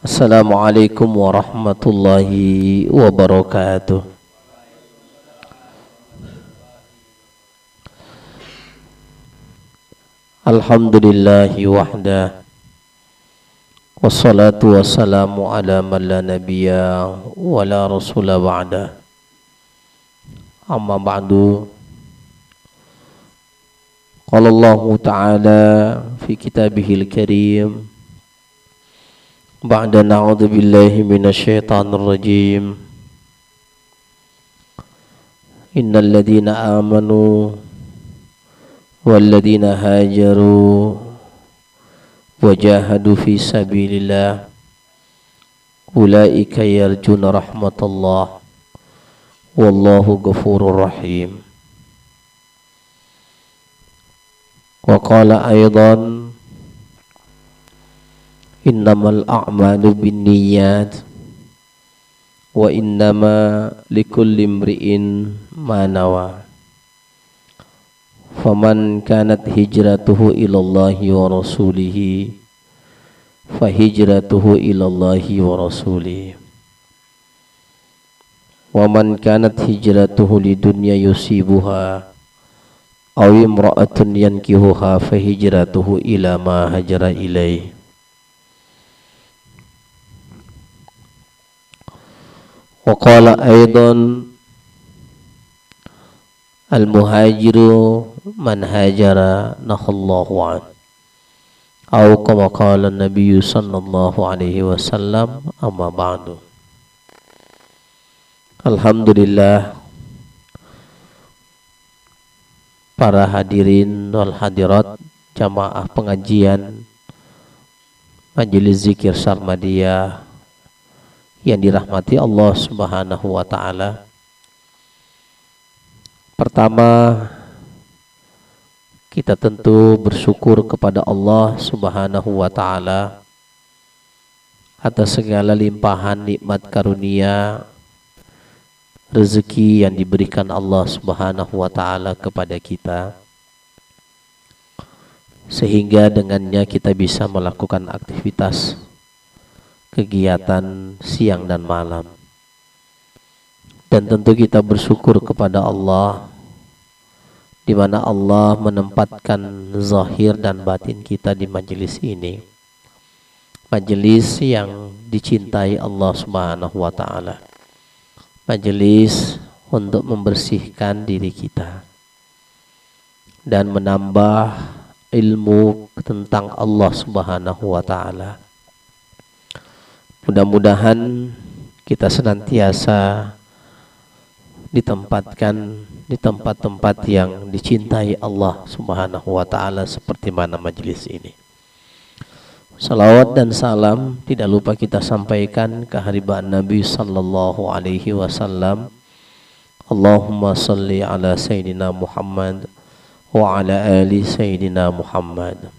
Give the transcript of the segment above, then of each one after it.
Assalamualaikum warahmatullahi wabarakatuh. Alhamdulillahi wahda, wassalatu wassalamu ala man la nabiyya wa la rasula ba'da. Amma ba'du. Qala Allah ta'ala fi kitabihil karim, ba'da na'udzu billahi minasyaitonir rajim. Innal ladzina amanu wal ladzina hajaru wajahadu fi sabilillah ulaika yarjuna rahmatallah wallahu ghafurur rahim. Wa qala aidan innamal a'malu binniyat wa innama likulli imri'in ma nawa. Faman kanat hijratuhu ilallahi wa rasulihi fa hijratuhu ilallahi wa rasulihi. Wa man kanat hijratuhu lidunya yusibuha aw imra'atun yankihuha fa hijratuhu ila ma hajara ilaihi. Wa qala aidan al-muhajiru man hajara nahallahu an. Aw kama qala an-nabiy sallallahu alaihi wasallam, amma ba'du. Alhamdulillah, para hadirin wal hadirat jamaah pengajian Majelis Zikir Sarmadiyah yang dirahmati Allah Subhanahu wa ta'ala. Pertama, kita tentu bersyukur kepada Allah Subhanahu wa ta'ala atas segala limpahan nikmat karunia rezeki yang diberikan Allah Subhanahu wa ta'ala kepada kita, sehingga dengannya kita bisa melakukan aktivitas kegiatan siang dan malam. Dan tentu kita bersyukur kepada Allah di mana Allah menempatkan zahir dan batin kita di majelis ini, majelis yang dicintai Allah Subhanahu wa ta'ala, majelis untuk membersihkan diri kita dan menambah ilmu tentang Allah Subhanahu wa ta'ala. Mudah-mudahan kita senantiasa ditempatkan di tempat-tempat yang dicintai Allah Subhanahu wa ta'ala seperti mana majelis ini. Salawat dan salam tidak lupa kita sampaikan ke haribaan Nabi sallallahu alaihi wasallam. Allahumma salli ala Sayyidina Muhammad wa ala ali Sayyidina Muhammad.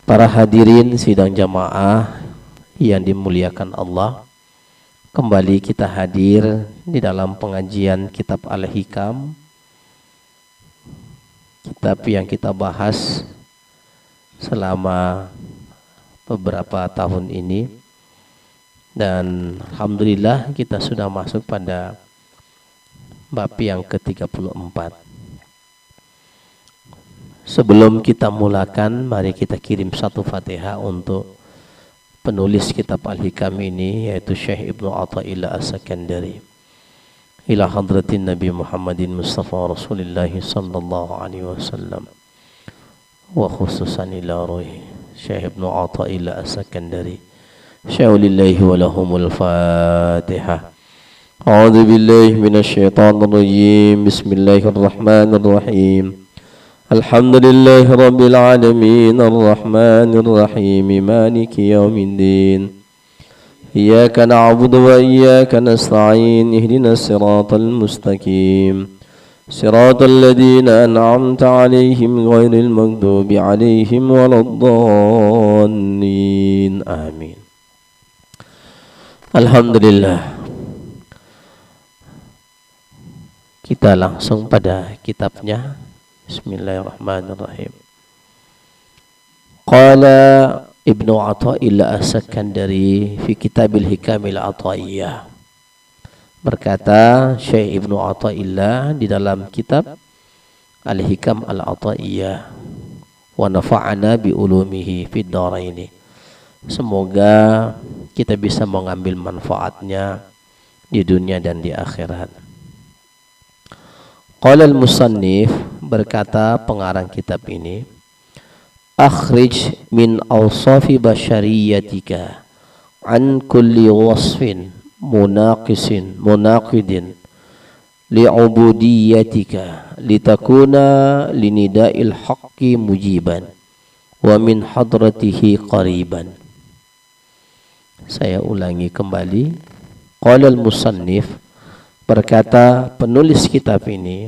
Para hadirin sidang jamaah yang dimuliakan Allah, kembali kita hadir di dalam pengajian kitab Al-Hikam, kitab yang kita bahas selama beberapa tahun ini, dan alhamdulillah kita sudah masuk pada bab yang ke-34. Sebelum kita mulakan, mari kita kirim satu Fatihah untuk penulis kitab Al-Hikam ini, yaitu Syekh Ibnu Athaillah As-Sakandari, ila hadratin Nabi Muhammadin Mustafa Rasulullah sallallahu alaihi wasallam, wa khususan ila ruhi Syekh Ibnu Athaillah As-Sakandari. Syaulillahi wa lahumul Fatihah. A'udzu billahi minasyaitonir rajim. Bismillahirrahmanirrahim. Alhamdulillahi rabbil alamin, arrahmanir rahim, maliki yaumiddin. Iyyaka na'budu wa iyyaka nasta'in. Ihdinas siratal mustaqim. Siratal ladzina an'amta 'alaihim ghairil maghdubi 'alaihim waladdallin. Amin. Alhamdulillah. Kita langsung pada kitabnya. Bismillahirrahmanirrahim. Qala Ibnu Athaillah As-Sakandari fi Kitabil Hikamil Athaiyah. Berkata Syekh Ibnu Athaillah di dalam kitab Al-Hikam Al-Athaiyah, wa nafa'ana bi ulumihi fid dharaini. Semoga kita bisa mengambil manfaatnya di dunia dan di akhirat. Qala al-musannif, berkata pengarang kitab ini, akhrij min awsafi basyariyatika an kulli wasfin munaqidin li'ubudiyatika litakuna linida'il haqqi mujiban wa min hadratihi qariban. Saya ulangi kembali. Qala al-musannif, berkata penulis kitab ini,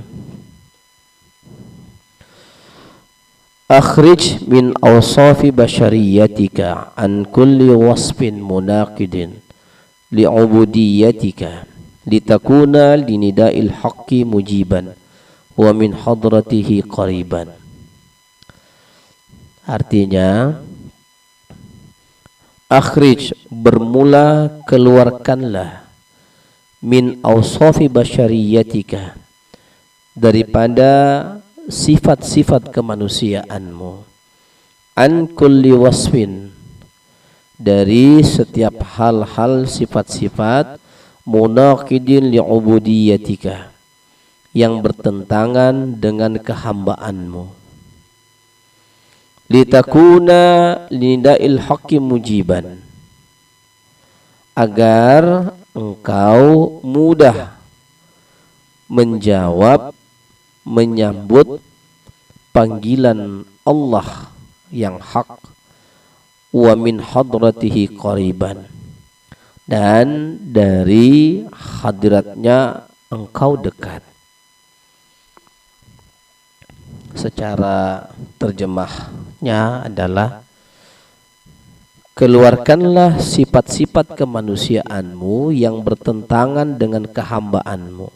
akhrij min awsafi basyariyatika an kulli wasfin munaqidin li'ubudiyatika litakuna linida'il haqqi mujiban wa min hadratihi qariban. Artinya, akhrij, bermula keluarkanlah, min awsafi basyariyatika, daripada sifat-sifat kemanusiaanmu, an kulli wasfin, dari setiap hal-hal sifat-sifat, munaqidin li'ubudiyatika, yang bertentangan dengan kehambaanmu, litakuna linida'il haqqi mujiban, agar engkau mudah menjawab, menyambut panggilan Allah yang hak, wa min hadratihi qariban, dan dari hadiratnya engkau dekat. Secara terjemahnya adalah, keluarkanlah sifat-sifat kemanusiaanmu yang bertentangan dengan kehambaanmu,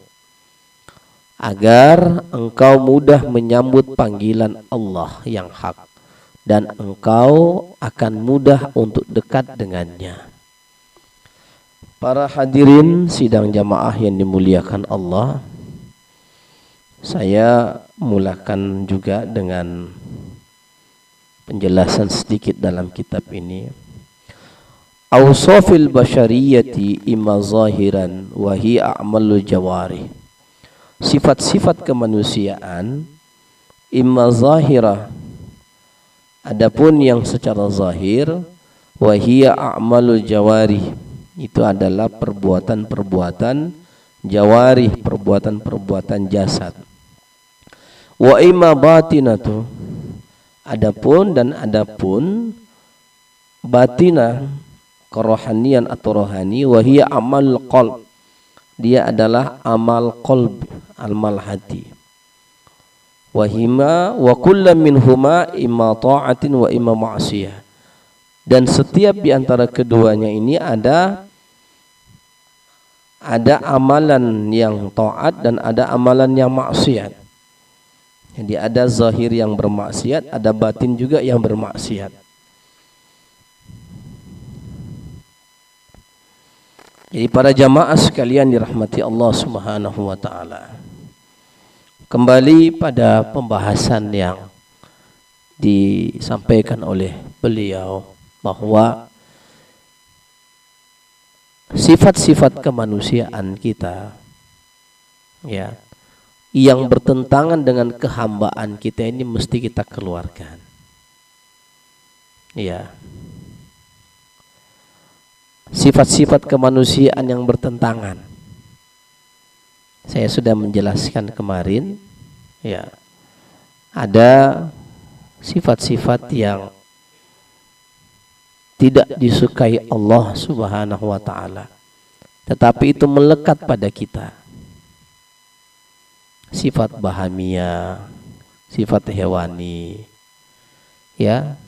agar engkau mudah menyambut panggilan Allah yang hak, dan engkau akan mudah untuk dekat dengannya. Para hadirin sidang jamaah yang dimuliakan Allah, saya mulakan juga dengan penjelasan sedikit dalam kitab ini. Awsafil basyariyati imma zahiran wa hiya a'malul jawari. Sifat-sifat kemanusiaan imma zahirah, adapun yang secara zahir, wa hiya a'malul jawari, itu adalah perbuatan-perbuatan jawari, perbuatan-perbuatan jasad. Wa imma batinatu, adapun batinah, kerohanian atau rohani, wa hiya amal qalb, dia adalah amal qalb, amal hati. Wahima wa kullu minhuma imma ta'atin wa imma ma'siyah, dan setiap di antara keduanya ini ada amalan yang taat dan ada amalan yang maksiat. Jadi ada zahir yang bermaksiat, ada batin juga yang bermaksiat. Jadi para jamaah sekalian dirahmati Allah Subhanahu wa taala, kembali pada pembahasan yang disampaikan oleh beliau, bahwa sifat-sifat kemanusiaan kita, ya, yang bertentangan dengan kehambaan kita ini mesti kita keluarkan. Ya. Sifat-sifat kemanusiaan yang bertentangan, saya sudah menjelaskan kemarin, ya. Ada sifat-sifat yang tidak disukai Allah Subhanahu wa taala, tetapi itu melekat pada kita. Sifat bahamia, sifat hewani, ya.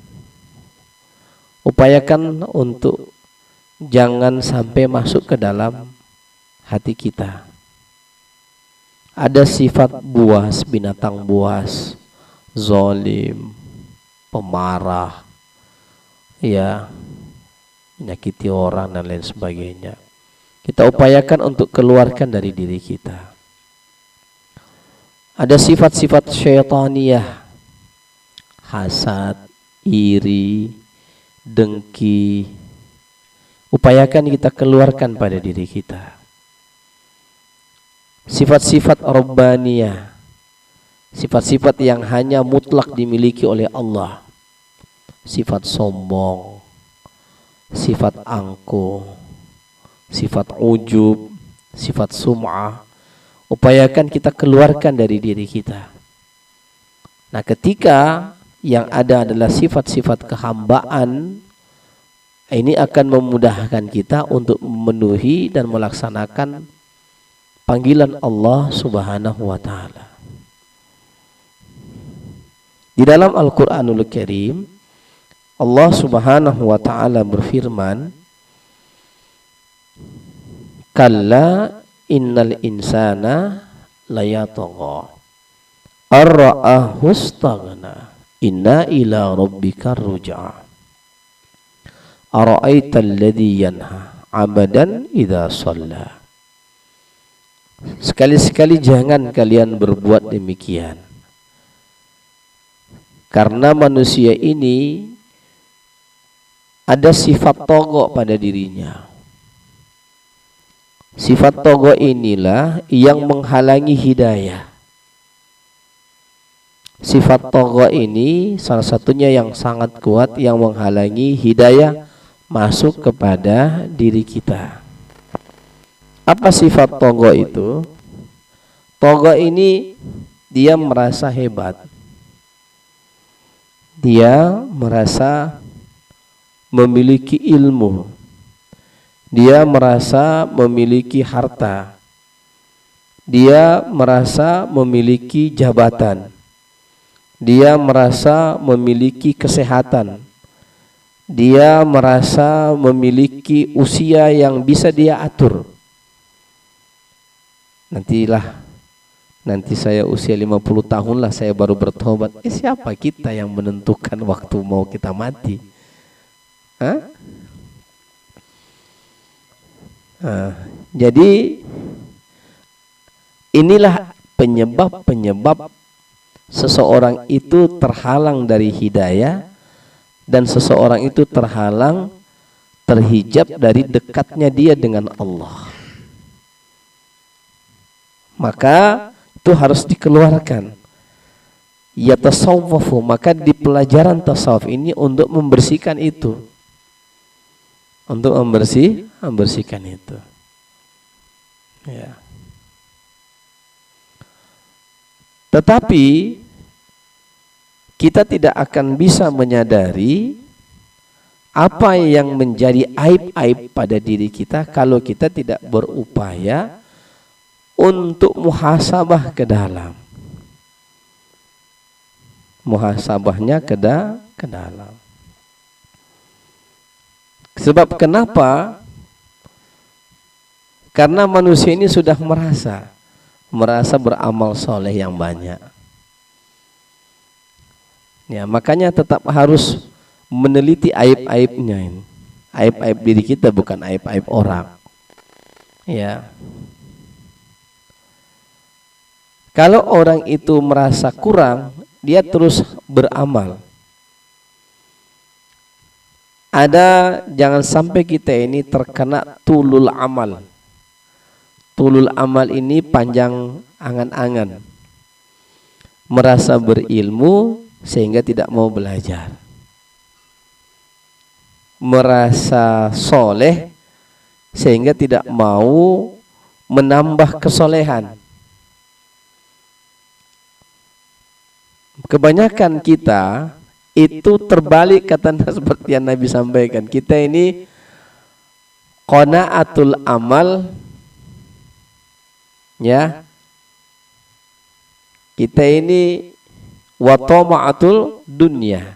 Upayakan untuk jangan sampai masuk ke dalam hati kita. Ada sifat buas, binatang buas, zalim, pemarah, ya menyakiti orang dan lain sebagainya. Kita upayakan untuk keluarkan dari diri kita. Ada sifat-sifat syaitaniyah, hasad, iri, dengki. Upayakan kita keluarkan pada diri kita. Sifat-sifat rabbaniyah, sifat-sifat yang hanya mutlak dimiliki oleh Allah. Sifat sombong, sifat angkuh, sifat ujub, sifat sum'ah. Upayakan kita keluarkan dari diri kita. Nah, ketika yang ada adalah sifat-sifat kehambaan, ini akan memudahkan kita untuk memenuhi dan melaksanakan panggilan Allah Subhanahu wa taala. Di dalam Al-Qur'anul Karim, Allah Subhanahu wa taala berfirman, "Kalla innal insana layatagha ar-ra'ahu istaghna inna ila rabbika ruj'a ara'aita alladhi yanha 'abdan idza shalla." Sekali-sekali jangan kalian berbuat demikian, karena manusia ini ada sifat togok pada dirinya. Sifat togok inilah yang menghalangi hidayah. Sifat togok ini salah satunya yang sangat kuat yang menghalangi hidayah masuk kepada diri kita. Apa sifat togok itu? Togok ini dia merasa hebat. Dia merasa memiliki ilmu. Dia merasa memiliki harta. Dia merasa memiliki jabatan. Dia merasa memiliki kesehatan. Dia merasa memiliki usia yang bisa dia atur. Nanti saya usia 50 tahun lah saya baru bertobat. Siapa kita yang menentukan waktu mau kita mati? Jadi inilah penyebab seseorang itu terhalang dari hidayah, dan seseorang itu terhijab dari dekatnya dia dengan Allah. Maka itu harus dikeluarkan. Ya tasawwafu, maka di pelajaran tasawuf ini untuk membersihkan itu. Untuk membersihkan itu. Ya. Tetapi kita tidak akan bisa menyadari apa yang menjadi aib-aib pada diri kita kalau kita tidak berupaya untuk muhasabah ke dalam. Muhasabahnya ke dalam. Sebab kenapa? Karena manusia ini sudah merasa beramal soleh yang banyak. Ya, makanya tetap harus meneliti aib-aibnya ini. Aib-aib diri kita, bukan aib-aib orang. Ya. Kalau orang itu merasa kurang, dia terus beramal. Jangan sampai kita ini terkena tulul amal. Tulul amal ini panjang angan-angan. Merasa berilmu sehingga tidak mau belajar. Merasa soleh sehingga tidak mau menambah kesolehan. Kebanyakan kita itu terbalik, kata seperti yang Nabi sampaikan. Kita ini qanaatul amal, ya. Kita ini wa tama'atul dunya.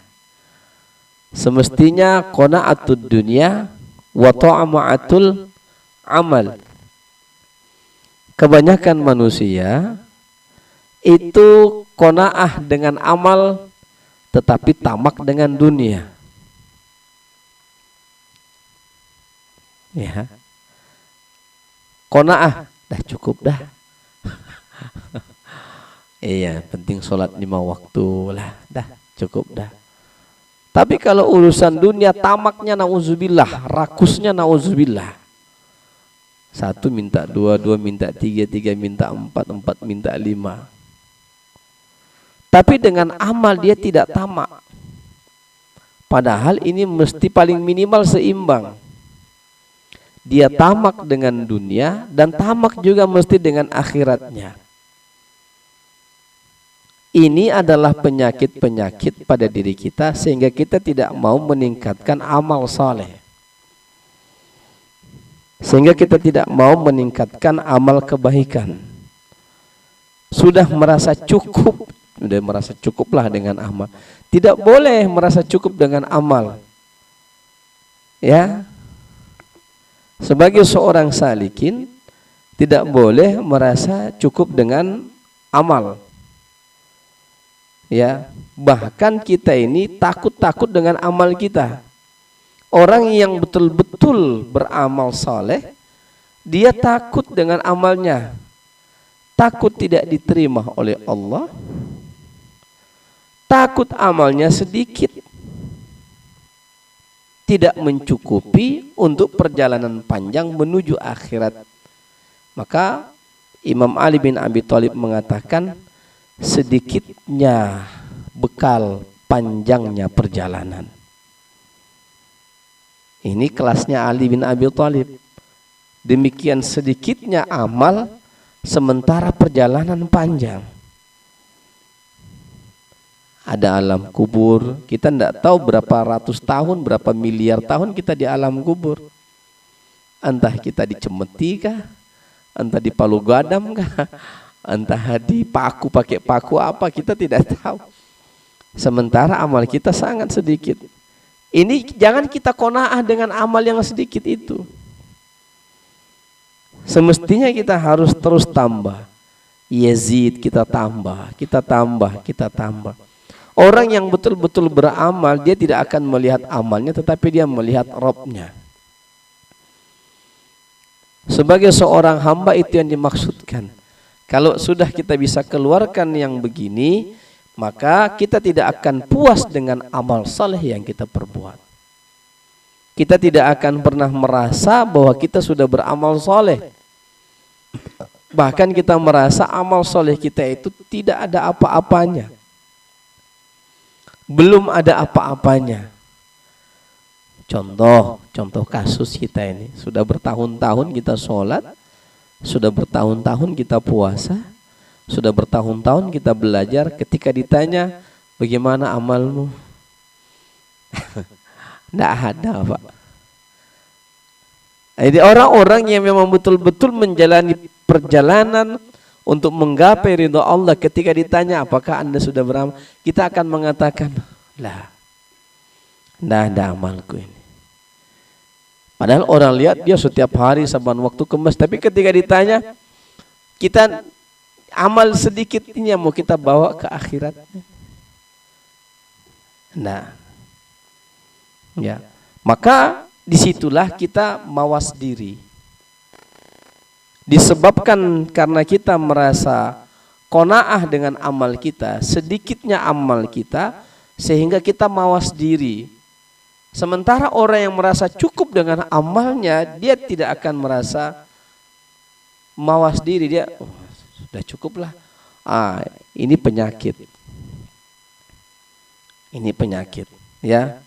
Semestinya qanaatud dunya wa ta'amatul amal. Kebanyakan manusia itu qanaah dengan amal tetapi tamak dengan dunia. Ya. Qanaah, dah cukup dah. Iya, penting sholat 5 waktu lah, dah cukup dah. Tapi kalau urusan dunia tamaknya nauzubillah, rakusnya nauzubillah. 1 minta 2, 2 minta 3, 3 minta 4, 4 minta 5. Tapi dengan amal dia tidak tamak. Padahal ini mesti paling minimal seimbang. Dia tamak dengan dunia dan tamak juga mesti dengan akhiratnya. Ini adalah penyakit-penyakit pada diri kita sehingga kita tidak mau meningkatkan amal saleh. Sehingga kita tidak mau meningkatkan amal kebaikan. Sudah merasa cukuplah dengan amal. Tidak boleh merasa cukup dengan amal. Ya. Sebagai seorang salikin tidak boleh merasa cukup dengan amal. Ya, bahkan kita ini takut-takut dengan amal kita. Orang yang betul-betul beramal saleh, dia takut dengan amalnya. Takut tidak diterima oleh Allah. Takut amalnya sedikit. Tidak mencukupi untuk perjalanan panjang menuju akhirat. Maka Imam Ali bin Abi Thalib mengatakan, sedikitnya bekal, panjangnya perjalanan. Ini kelasnya Ali bin Abi Thalib. Demikian sedikitnya amal, sementara perjalanan panjang. Ada alam kubur, kita tidak tahu berapa ratus tahun, berapa miliar tahun kita di alam kubur. Entah kita dicemeti kah, entah di palu gadam kah, entah dipaku pakai paku apa, kita tidak tahu. Sementara amal kita sangat sedikit. Ini jangan kita qanaah dengan amal yang sedikit itu. Semestinya kita harus terus tambah. Yazid, kita tambah, kita tambah, kita tambah. Orang yang betul-betul beramal, dia tidak akan melihat amalnya, tetapi dia melihat Rabbnya. Sebagai seorang hamba itu yang dimaksudkan. Kalau sudah kita bisa keluarkan yang begini, maka kita tidak akan puas dengan amal saleh yang kita perbuat. Kita tidak akan pernah merasa bahwa kita sudah beramal saleh. Bahkan kita merasa amal saleh kita itu tidak ada apa-apanya. Belum ada apa-apanya. Contoh kasus kita ini, sudah bertahun-tahun kita sholat, sudah bertahun-tahun kita puasa, sudah bertahun-tahun kita belajar. Ketika ditanya bagaimana amalmu, tidak ada, Pak. Jadi orang-orang yang memang betul-betul menjalani perjalanan untuk menggapai ridha Allah, ketika ditanya apakah Anda sudah beramal, kita akan mengatakan, lah, tidak ada amalku ini. Padahal orang lihat dia setiap hari saban waktu ke masjid, tapi ketika ditanya, kita amal sedikit ini yang mau kita bawa ke akhirat. Nah, ya, maka disitulah kita mawas diri. Disebabkan karena kita merasa qanaah dengan amal kita, sedikitnya amal kita, sehingga kita mawas diri. Sementara orang yang merasa cukup dengan amalnya, dia tidak akan merasa mawas diri. Dia sudah cukuplah. Ini penyakit. Ini penyakit, ya.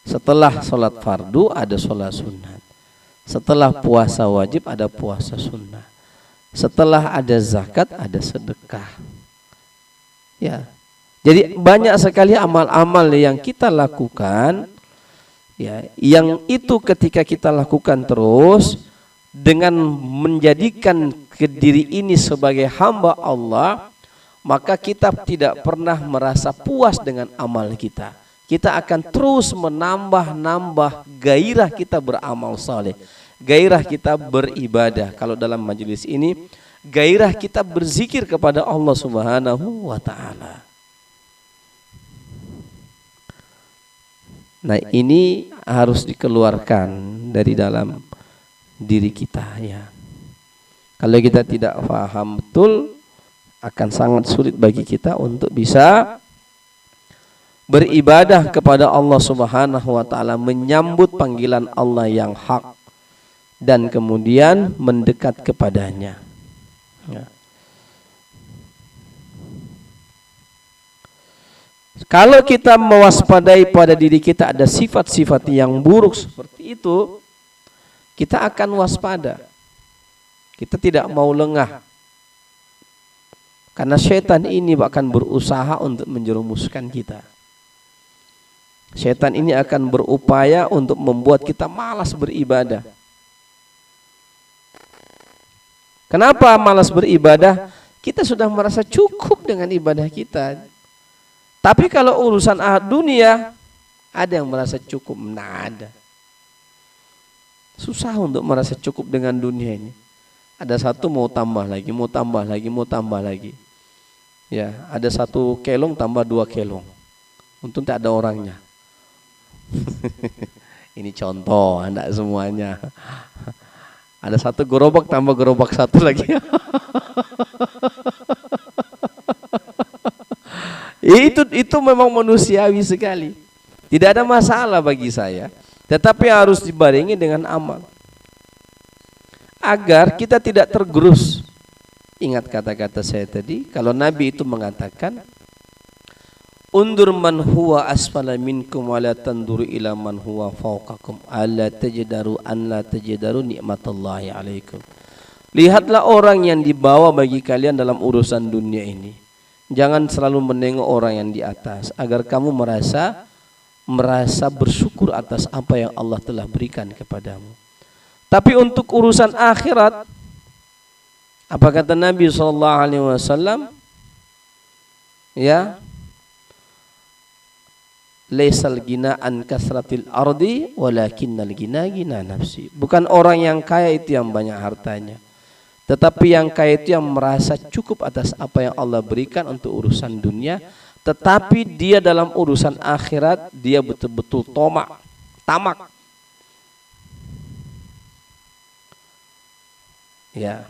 Setelah sholat fardu ada sholat sunat. Setelah puasa wajib ada puasa sunnah. Setelah ada zakat ada sedekah. Ya. Jadi banyak sekali amal-amal yang kita lakukan, ya, yang itu ketika kita lakukan terus dengan menjadikan diri ini sebagai hamba Allah, maka kita tidak pernah merasa puas dengan amal kita. Kita akan terus menambah gairah kita beramal saleh, gairah kita beribadah. Kalau dalam majelis ini, gairah kita berzikir kepada Allah Subhanahu wa taala. Nah, ini harus dikeluarkan dari dalam diri kita ya. Kalau kita tidak paham betul, akan sangat sulit bagi kita untuk bisa beribadah kepada Allah Subhanahu wa taala, menyambut panggilan Allah yang hak dan kemudian mendekat kepadanya. Ya. Kalau kita mewaspadai pada diri kita ada sifat-sifat yang buruk seperti itu, kita akan waspada. Kita tidak mau lengah. Karena syaitan ini akan berusaha untuk menjerumuskan kita. Syaitan ini akan berupaya untuk membuat kita malas beribadah. Kenapa malas beribadah? Kita sudah merasa cukup dengan ibadah kita. Tapi kalau urusan dunia, ada yang merasa cukup? Nah, ada. Susah untuk merasa cukup dengan dunia ini. Ada satu mau tambah lagi, mau tambah lagi, mau tambah lagi. Ya, ada 1 kelong tambah 2 kelong. Untung tak ada orangnya. Ini contoh, enggak semuanya. Ada 1 gerobak tambah gerobak 1 lagi. Itu memang manusiawi sekali. Tidak ada masalah bagi saya, tetapi harus dibarengi dengan amal. Agar kita tidak tergerus. Ingat kata-kata saya tadi, kalau Nabi itu mengatakan, undur man huwa asfala minkum wa la tanduru ila man huwa fawqakum alla tajdaru an la tajdaru nikmatallahi alaikum. Lihatlah orang yang dibawa bagi kalian dalam urusan dunia ini. Jangan selalu menengok orang yang di atas, agar kamu merasa bersyukur atas apa yang Allah telah berikan kepadamu. Tapi untuk urusan akhirat, apa kata Nabi SAW? Ya, laisal gina an kasratil ardi walakinnal gina gina nafsi. Bukan orang yang kaya itu yang banyak hartanya, tetapi yang kaya itu yang merasa cukup atas apa yang Allah berikan untuk urusan dunia. Tetapi dia dalam urusan akhirat, dia betul-betul tamak. Ya.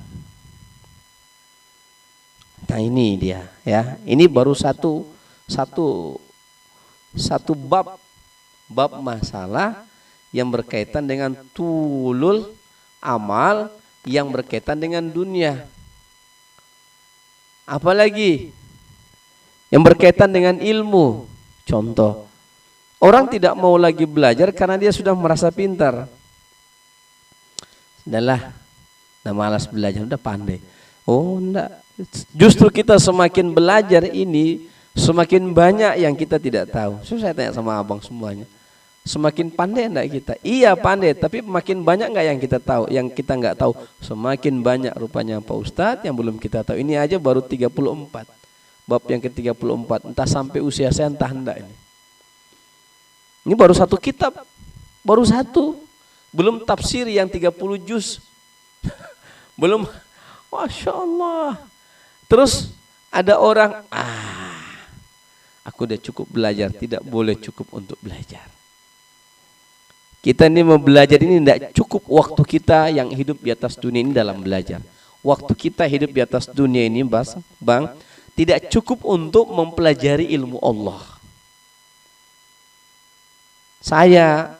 Nah ini dia ya. Ini baru satu bab masalah yang berkaitan dengan tulul amal yang berkaitan dengan dunia. Apalagi yang berkaitan dengan ilmu. Contoh, orang tidak mau lagi belajar karena dia sudah merasa pintar. Sudahlah, nah malas belajar, udah pandai. Oh enggak, justru kita semakin belajar ini semakin banyak yang kita tidak tahu. So, saya tanya sama abang semuanya, semakin pandai enggak kita? Iya pandai, tapi makin banyak enggak yang kita tahu? Yang kita enggak tahu semakin banyak rupanya Pak Ustadz yang belum kita tahu. Ini aja baru 34, bab yang ke-34, entah sampai usia saya entah enggak ini. Ini baru 1 kitab, baru 1, belum tafsir yang 30 juz. Belum, Masya Allah. Terus ada orang, aku udah cukup belajar, tidak boleh cukup untuk belajar. Kita ini mau belajar ini tidak cukup waktu kita yang hidup di atas dunia ini dalam belajar. Waktu kita hidup di atas dunia ini, Bang, tidak cukup untuk mempelajari ilmu Allah. Saya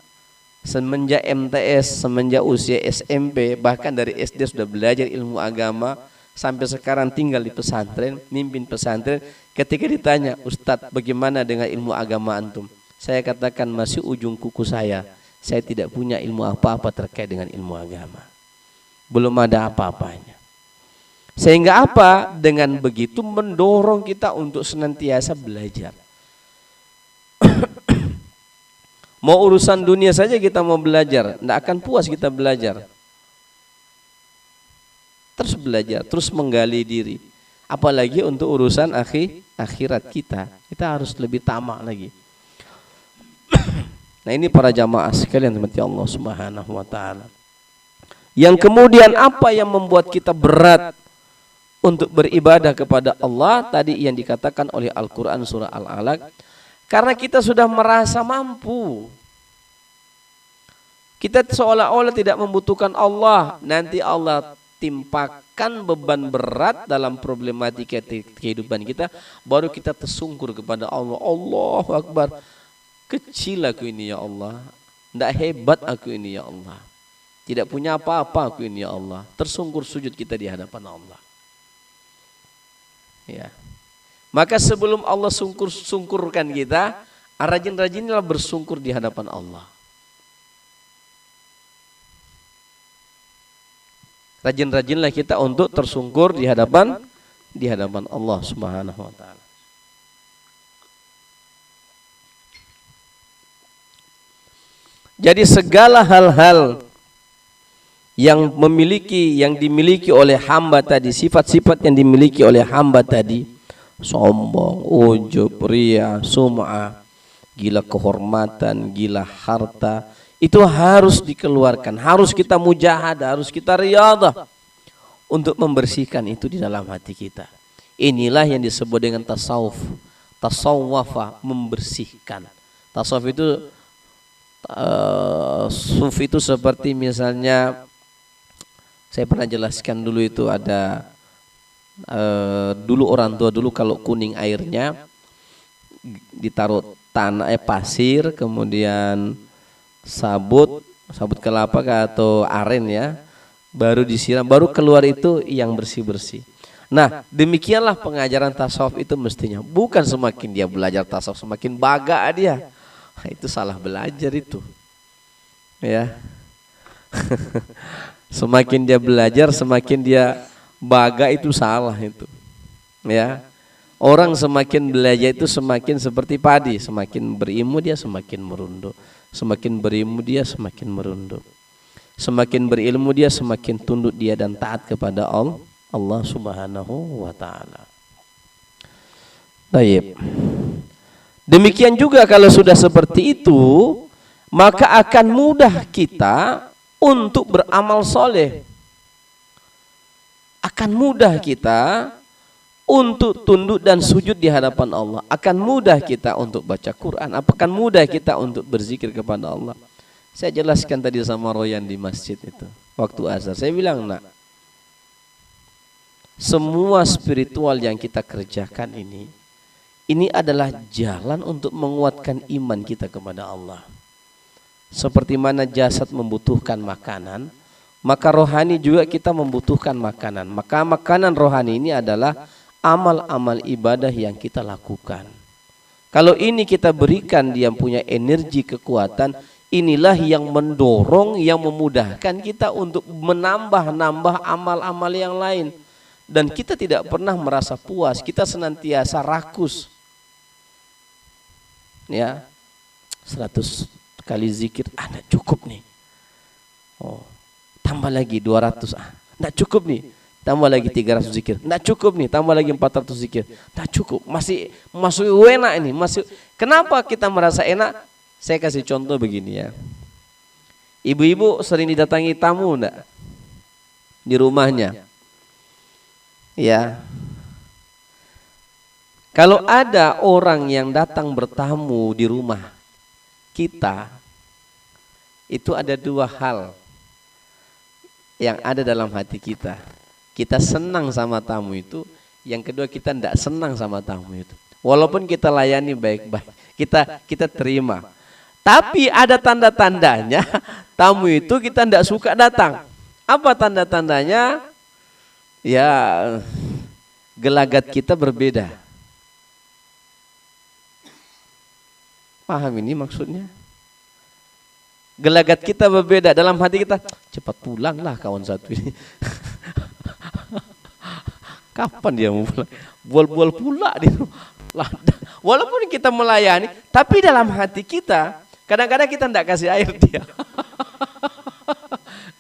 semenjak MTS, semenjak usia SMP, bahkan dari SD sudah belajar ilmu agama, sampai sekarang tinggal di pesantren, mimpin pesantren. Ketika ditanya, Ustadz bagaimana dengan ilmu agama antum? Saya katakan masih ujung kuku saya tidak punya ilmu apa-apa terkait dengan ilmu agama. Belum ada apa-apanya. Sehingga apa? Dengan begitu mendorong kita untuk senantiasa belajar. Mau urusan dunia saja kita mau belajar, tidak akan puas kita belajar. Terus belajar, terus menggali diri. Apalagi untuk urusan akhirat kita harus lebih tamak lagi. Nah ini para jamaah sekalian rahmati Allah Subhanahu wa taala. Yang kemudian apa yang membuat kita berat untuk beribadah kepada Allah tadi yang dikatakan oleh Al-Qur'an surah Al-Alaq. Karena kita sudah merasa mampu. Kita seolah-olah tidak membutuhkan Allah. Nanti Allah timpakan beban berat dalam problematika kehidupan kita, baru kita tersungkur kepada Allah. Allahu Akbar. Kecil aku ini ya Allah. Tidak hebat aku ini ya Allah. Tidak punya apa-apa aku ini ya Allah. Tersungkur sujud kita di hadapan Allah. Ya. Maka sebelum Allah sungkurkan kita, rajin-rajinlah bersungkur di hadapan Allah. Rajin-rajinlah kita untuk tersungkur di hadapan Allah Subhanahu wa taala. Jadi segala hal-hal yang dimiliki oleh hamba tadi, sifat-sifat yang dimiliki oleh hamba tadi, sombong, ujub, riya, sum'ah, gila kehormatan, gila harta, itu harus dikeluarkan, harus kita mujahadah, harus kita riyadah untuk membersihkan itu di dalam hati kita. Inilah yang disebut dengan tasawuf. Tasawwafa, membersihkan. Tasawuf itu sufi itu seperti misalnya, saya pernah jelaskan dulu itu ada dulu orang tua dulu kalau kuning airnya ditaruh tanah pasir, kemudian sabut kelapa atau aren ya, baru disiram, baru keluar itu yang bersih-bersih. Nah, demikianlah pengajaran tasawuf itu mestinya. Bukan semakin dia belajar tasawuf semakin baga dia. Itu salah belajar itu. Ya. Semakin dia belajar semakin dia baga, itu salah itu. Ya. Orang semakin belajar itu semakin seperti padi, semakin berilmu dia semakin merunduk. Semakin berilmu dia semakin merunduk. Semakin berilmu dia semakin tunduk dia dan taat kepada Allah Subhanahu wa taala. Baik. Demikian juga kalau sudah seperti itu, maka akan mudah kita untuk beramal soleh. Akan mudah kita untuk tunduk dan sujud di hadapan Allah. Akan mudah kita untuk baca Quran. Akan mudah kita untuk berzikir kepada Allah. Saya jelaskan tadi sama Royan di masjid itu, waktu azhar. Saya bilang, nak, semua spiritual yang kita kerjakan ini adalah jalan untuk menguatkan iman kita kepada Allah. Seperti mana jasad membutuhkan makanan, maka rohani juga kita membutuhkan makanan. Maka makanan rohani ini adalah amal-amal ibadah yang kita lakukan. Kalau ini kita berikan dia punya energi, kekuatan, inilah yang mendorong, yang memudahkan kita untuk menambah-nambah amal-amal yang lain. Dan kita tidak pernah merasa puas, kita senantiasa rakus. Ya, 100 kali zikir, enggak cukup nih. Oh, tambah lagi 200, enggak cukup nih. Tambah lagi 300 zikir, enggak cukup nih. Tambah lagi 400 zikir, enggak cukup. Masih enak ini, masih. Kenapa kita merasa enak? Saya kasih contoh begini ya. Ibu-ibu sering didatangi tamu enggak? Di rumahnya. Ya. Kalau ada orang yang datang bertamu di rumah kita, itu ada dua hal yang ada dalam hati kita. Kita senang sama tamu itu, yang kedua kita tidak senang sama tamu itu. Walaupun kita layani baik-baik, kita terima. Tapi ada tanda-tandanya tamu itu kita tidak suka datang. Apa tanda-tandanya? Ya, gelagat kita berbeda. Paham ini maksudnya? Gelagat kita berbeda, dalam hati kita, cepat pulanglah kawan satu ini. Kapan dia mau pulang? Bual-bual pula di rumah. Walaupun kita melayani, tapi dalam hati kita, kadang-kadang kita tidak kasih air dia.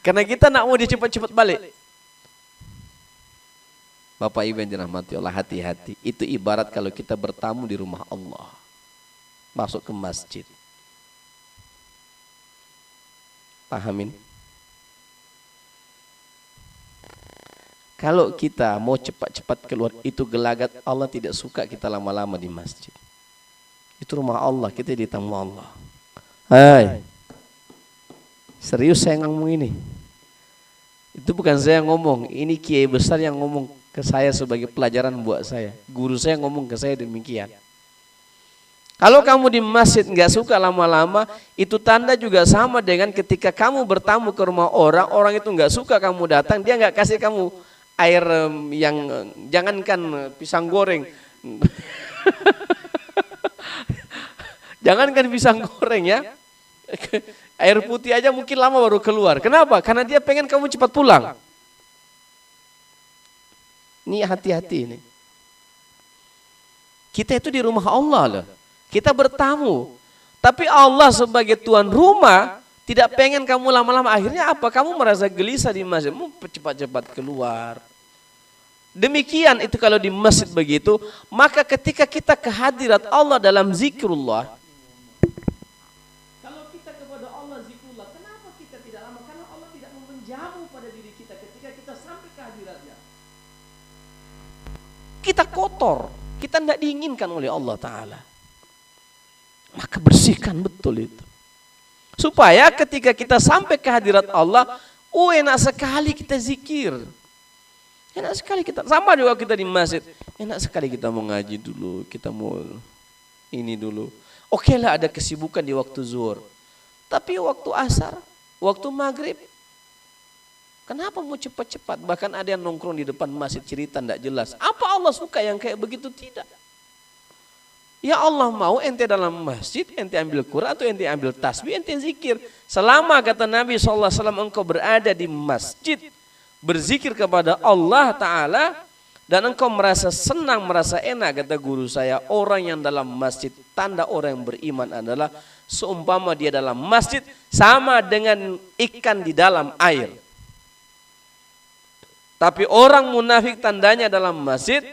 Karena kita nak mau dia cepat-cepat balik. Bapak Ibu yang dirahmati Allah, hati-hati. Itu ibarat kalau kita bertamu di rumah Allah. Masuk ke masjid. Pahamin? Kalau kita mau cepat-cepat keluar, itu gelagat, Allah tidak suka kita lama-lama di masjid. Itu rumah Allah, kita di tamu Allah. Hai, Serius saya ngomong ini. Itu bukan saya ngomong, ini kiai besar yang ngomong ke saya sebagai pelajaran buat saya. Guru saya ngomong ke saya demikian. Kalau kamu di masjid nggak suka lama-lama, itu tanda juga sama dengan ketika kamu bertamu ke rumah orang, orang itu nggak suka kamu datang, dia nggak kasih kamu air yang jangankan pisang goreng, jangankan pisang goreng ya, air putih aja mungkin lama baru keluar. Kenapa? Karena dia pengen kamu cepat pulang. Ini hati-hati ini. Kita itu di rumah Allah loh. Kita bertamu, tapi Allah sebagai tuan rumah tidak pengen kamu lama-lama. Akhirnya apa? Kamu merasa gelisah di masjid, mau cepat-cepat keluar. Demikian itu kalau di masjid begitu, maka ketika kita kehadirat Allah dalam zikrullah, kalau kita kepada Allah zikrullah, kenapa kita tidak lama? Karena Allah tidak mau menjamu pada diri kita ketika kita sampai kehadiratnya. Kita kotor, kita tidak diinginkan oleh Allah Ta'ala. Maka bersihkan betul itu. Supaya ketika kita sampai ke hadirat Allah, enak sekali kita zikir. Enak sekali kita, sama juga kita di masjid. Enak sekali kita mau ngaji dulu, kita mau ini dulu. Oke lah ada kesibukan di waktu zuhur. Tapi waktu asar, waktu maghrib, kenapa mau cepat-cepat? Bahkan ada yang nongkrong di depan masjid cerita tidak jelas. Apa Allah suka yang kayak begitu? Tidak. Ya Allah mau ente dalam masjid, ente ambil Quran atau ente ambil tasbih, ente zikir. Selama kata Nabi SAW engkau berada di masjid, berzikir kepada Allah Ta'ala, dan engkau merasa senang, merasa enak, kata guru saya, orang yang dalam masjid, tanda orang yang beriman adalah seumpama dia dalam masjid, sama dengan ikan di dalam air. Tapi orang munafik tandanya dalam masjid,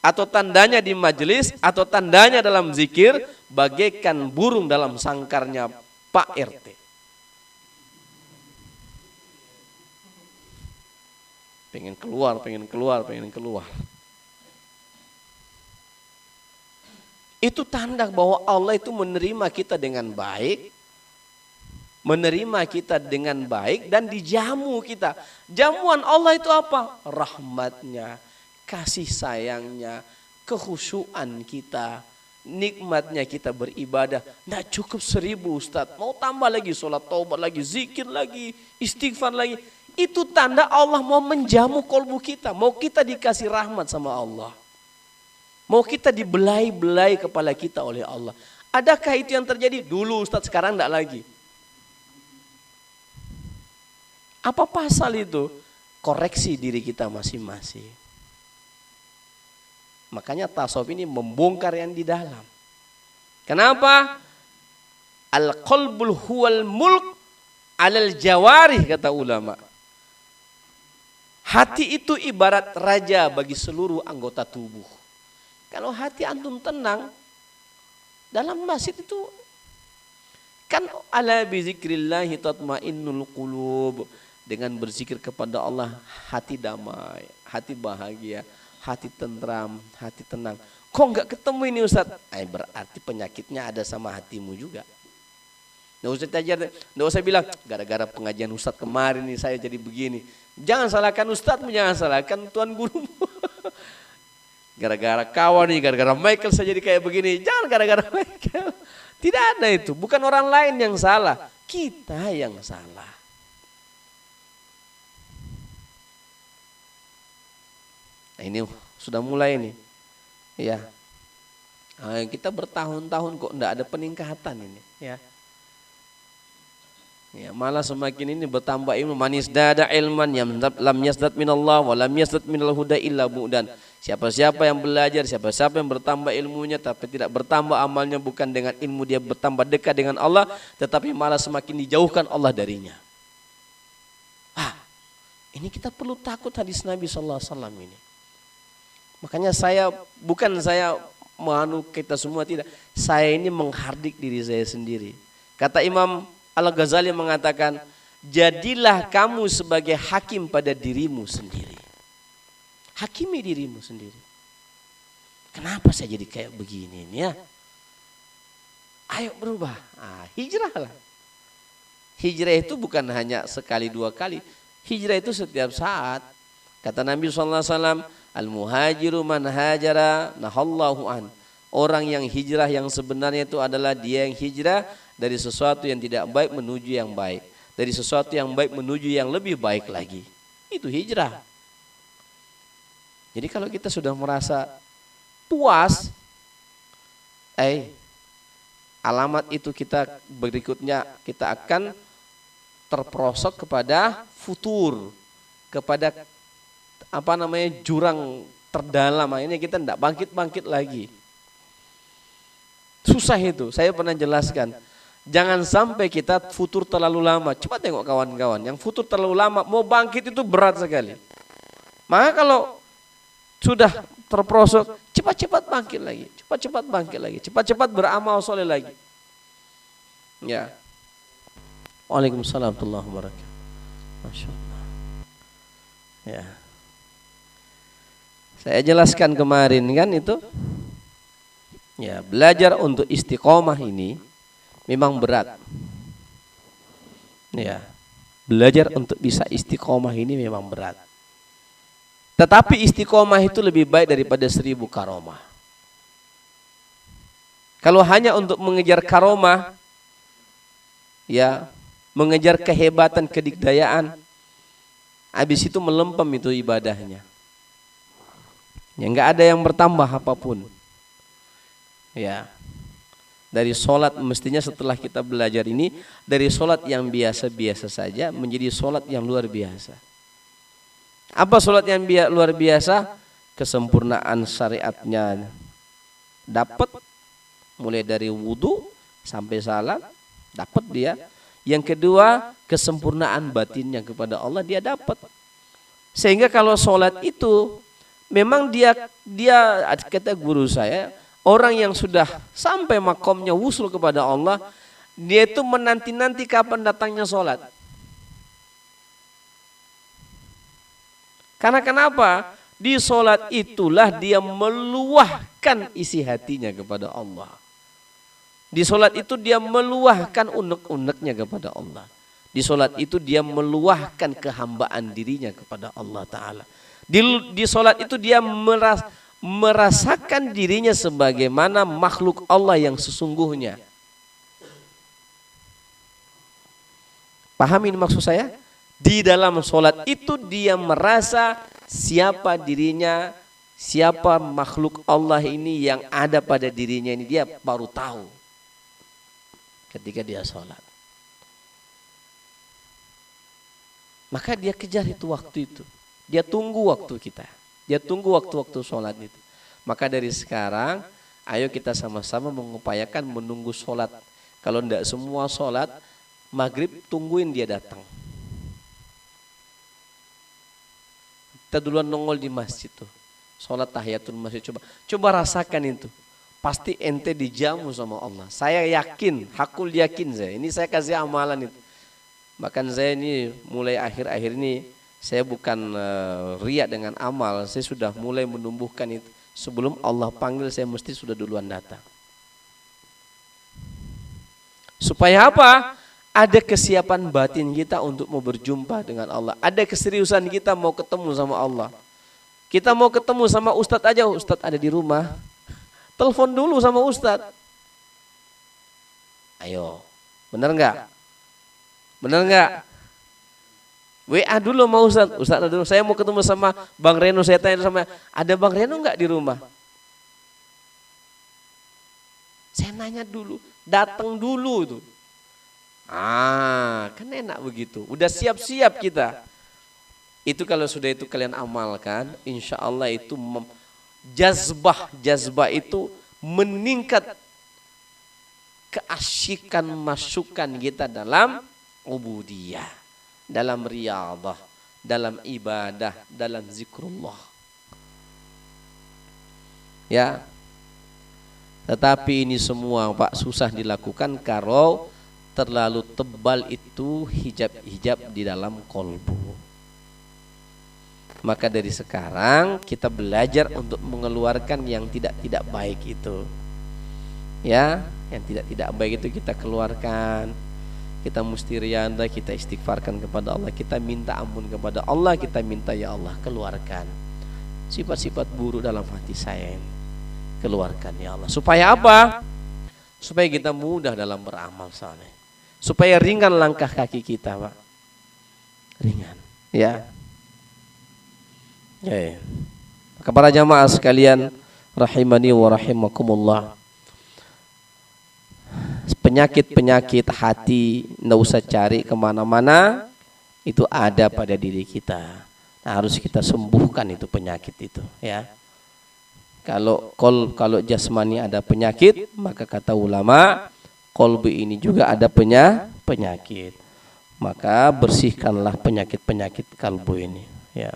atau tandanya di majelis, atau tandanya dalam zikir, bagaikan burung dalam sangkarnya Pak RT. Pengen keluar, pengen keluar, pengen keluar. Itu tanda bahwa Allah itu menerima kita dengan baik, menerima kita dengan baik, dan dijamu kita. Jamuan Allah itu apa? Rahmatnya, kasih sayangnya, kehusuan kita, nikmatnya kita beribadah. Nggak cukup 1000 Ustadz, mau tambah lagi sholat taubat lagi, zikir lagi, istighfar lagi. Itu tanda Allah mau menjamu kolbu kita, mau kita dikasih rahmat sama Allah, mau kita dibelai-belai kepala kita oleh Allah. Adakah itu yang terjadi? Dulu Ustadz, sekarang enggak lagi. Apa pasal itu? Koreksi diri kita masing-masing. Makanya tasawuf ini membongkar yang di dalam. Kenapa? Al-qalbul huwal mulk alal jawarih, kata ulama. Hati itu ibarat raja bagi seluruh anggota tubuh. Kalau hati antum tenang, dalam masjid itu kan ala bizikrillahi tatmainnul qulub. Dengan berzikir kepada Allah hati damai, hati bahagia, hati tentram, hati tenang. Kok enggak ketemu ini Ustadz? Berarti penyakitnya ada sama hatimu juga. Nggak usah bilang gara-gara pengajian Ustadz kemarin nih saya jadi begini. Jangan salahkan Ustadz, jangan salahkan tuan gurumu. Gara-gara kawan nih, gara-gara Michael saya jadi kayak begini. Jangan gara-gara Michael. Tidak ada itu, bukan orang lain yang salah, kita yang salah. Nah, ini sudah mulai nih, ya. Kita bertahun-tahun kok enggak ada peningkatan ini, ya. Ya, malah semakin ini bertambah ilmu. Manis dada ilman yang lam yasdad minallah wa lam yasdad minal huda illa bu'dan. Siapa-siapa yang belajar, siapa-siapa yang bertambah ilmunya tapi tidak bertambah amalnya, bukan dengan ilmu dia bertambah dekat dengan Allah, tetapi malah semakin dijauhkan Allah darinya. Ini kita perlu takut hadis Nabi SAW ini. Makanya bukan saya menganu kita semua, tidak. Saya ini menghardik diri saya sendiri. Kata Imam Al-Ghazali mengatakan, jadilah kamu sebagai hakim pada dirimu sendiri. Hakimi dirimu sendiri. Kenapa saya jadi kayak begini ya? Ayo berubah. Hijrahlah. Hijrah itu bukan hanya sekali dua kali. Hijrah itu setiap saat. Kata Nabi SAW, al-muhajiru man hajara nahallahu an. Orang yang hijrah yang sebenarnya itu adalah dia yang hijrah dari sesuatu yang tidak baik menuju yang baik. Dari sesuatu yang baik menuju yang lebih baik lagi. Itu hijrah. Jadi kalau kita sudah merasa puas, alamat itu kita berikutnya kita akan terperosok kepada futur, kepada jurang terdalam. Akhirnya kita tidak bangkit-bangkit lagi. Susah itu. Saya pernah jelaskan. Jangan sampai kita futur terlalu lama. Coba tengok kawan-kawan, yang futur terlalu lama mau bangkit itu berat sekali. Maka kalau sudah terperosok, cepat-cepat bangkit lagi, cepat-cepat bangkit lagi, cepat-cepat beramal soleh lagi. Ya. Waalaikumsalam warahmatullahi wabarakatuh. Masya Allah. Ya. Saya jelaskan kemarin kan itu. Ya, belajar untuk istiqomah ini memang berat. Ya. Belajar untuk bisa istiqomah ini memang berat. Tetapi istiqomah itu lebih baik daripada 1000 karomah. Kalau hanya untuk mengejar karomah, ya, mengejar kehebatan, kedikdayaan, habis itu melempem itu ibadahnya. Ya, enggak ada yang bertambah apapun. Ya. Dari sholat mestinya setelah kita belajar ini, dari sholat yang biasa-biasa saja menjadi sholat yang luar biasa. Apa sholat yang luar biasa? Kesempurnaan syariatnya dapat, mulai dari wudu sampai salat dapat dia. Yang kedua, kesempurnaan batinnya kepada Allah dia dapat. Sehingga kalau sholat itu memang dia kata guru saya, orang yang sudah sampai makomnya wusul kepada Allah, dia itu menanti-nanti kapan datangnya sholat. Karena kenapa? Di sholat itulah dia meluahkan isi hatinya kepada Allah. Di sholat itu dia meluahkan unek-uneknya kepada Allah. Di sholat itu dia meluahkan kehambaan dirinya kepada Allah Ta'ala. Di sholat itu dia merasakan dirinya sebagaimana makhluk Allah yang sesungguhnya. Paham ini maksud saya? Di dalam sholat itu dia merasa siapa dirinya, siapa makhluk Allah ini yang ada pada dirinya ini, dia baru tahu ketika dia sholat. Maka dia kejar itu waktu itu. Dia tunggu waktu kita. Dia tunggu waktu-waktu sholat itu. Maka dari sekarang, ayo kita sama-sama mengupayakan menunggu sholat. Kalau tidak semua sholat, maghrib tungguin dia datang. Kita duluan nongol di masjid tuh, sholat tahiyatul masjid, coba rasakan itu, pasti ente dijamu sama Allah. Saya yakin, hakul yakin saya. Ini saya kasih amalan itu. Bahkan saya ini mulai akhir-akhir ini saya bukan riak dengan amal, saya sudah mulai menumbuhkan itu. Sebelum Allah panggil saya mesti sudah duluan datang. Supaya apa? Ada kesiapan batin kita untuk mau berjumpa dengan Allah. Ada keseriusan kita mau ketemu sama Allah. Kita mau ketemu sama Ustadz aja, Ustadz ada di rumah. Telepon dulu sama Ustadz. Ayo, benar nggak? Benar nggak? WA dulu sama Ustadz. Ustadz ada dulu. Saya mau ketemu sama Bang Reno. Saya tanya sama, ada Bang Reno nggak di rumah? Saya nanya dulu, datang dulu tuh. Kan enak begitu. Udah siap-siap kita. Itu kalau sudah itu kalian amalkan, insya Allah itu jazbah itu meningkat keasyikan masukan kita dalam ubudiyah, dalam riyadhah, dalam ibadah, dalam zikrullah. Ya. Tetapi ini semua Pak susah dilakukan kalau terlalu tebal itu hijab-hijab di dalam kolbu. Maka dari sekarang kita belajar untuk mengeluarkan yang tidak baik itu. Ya, yang tidak baik itu kita keluarkan. Kita mesti rianda, kita istighfarkan kepada Allah, kita minta ampun kepada Allah, kita minta ya Allah keluarkan sifat-sifat buruk dalam hati saya ini. Keluarkan ya Allah. Supaya apa? Supaya kita mudah dalam beramal saleh. Supaya ringan langkah kaki kita, Pak. Ringan, ya. Ya. Maka para jamaah sekalian rahimani wa rahimakumullah. Penyakit-penyakit hati nggak usah cari kemana-mana, itu ada pada diri kita. Nah, harus kita sembuhkan itu penyakit itu, ya. Kalau jasmani ada penyakit, maka kata ulama qalbi ini juga ada penyakit. Maka bersihkanlah penyakit-penyakit kalbu ini, ya.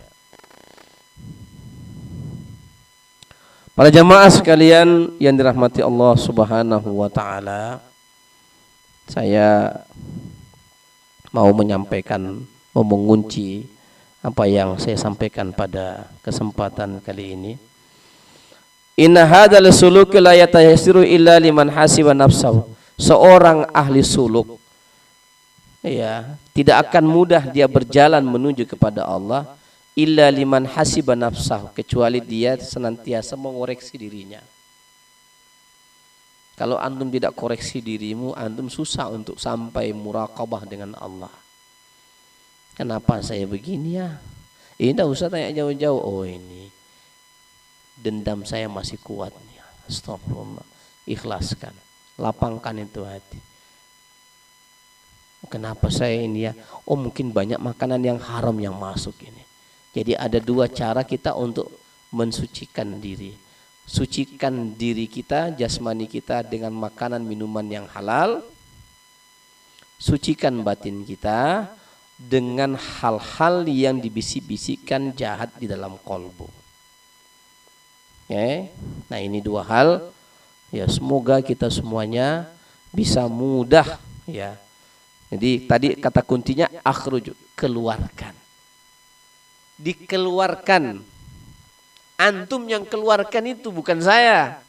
Para jamaah sekalian yang dirahmati Allah Subhanahu wa taala, saya mau mengunci apa yang saya sampaikan pada kesempatan kali ini. Inna hadzal suluk la yatayassiru illa liman hasiba nafsahu. Seorang ahli suluk, ya, tidak akan mudah dia berjalan menuju kepada Allah illa liman hasiba nafsahu, kecuali dia senantiasa mengoreksi dirinya. Kalau antum tidak koreksi dirimu, antum susah untuk sampai muraqabah dengan Allah. Kenapa saya begini ya? Ini tidak usah tanya jauh-jauh. Oh, ini dendam saya masih kuat nih. Astagfirullah. Ikhlaskan, lapangkan itu hati. Kenapa saya ini ya? Oh, mungkin banyak makanan yang haram yang masuk ini. Jadi ada dua cara kita untuk mensucikan diri. Sucikan diri kita, jasmani kita dengan makanan minuman yang halal. Sucikan batin kita dengan hal-hal yang dibisik-bisikkan jahat di dalam kolbu. Ya, nah ini dua hal. Ya, semoga kita semuanya bisa mudah, ya. Jadi tadi kata kuncinya akhruj, keluarkan. Dikeluarkan. Antum yang keluarkan itu, bukan saya.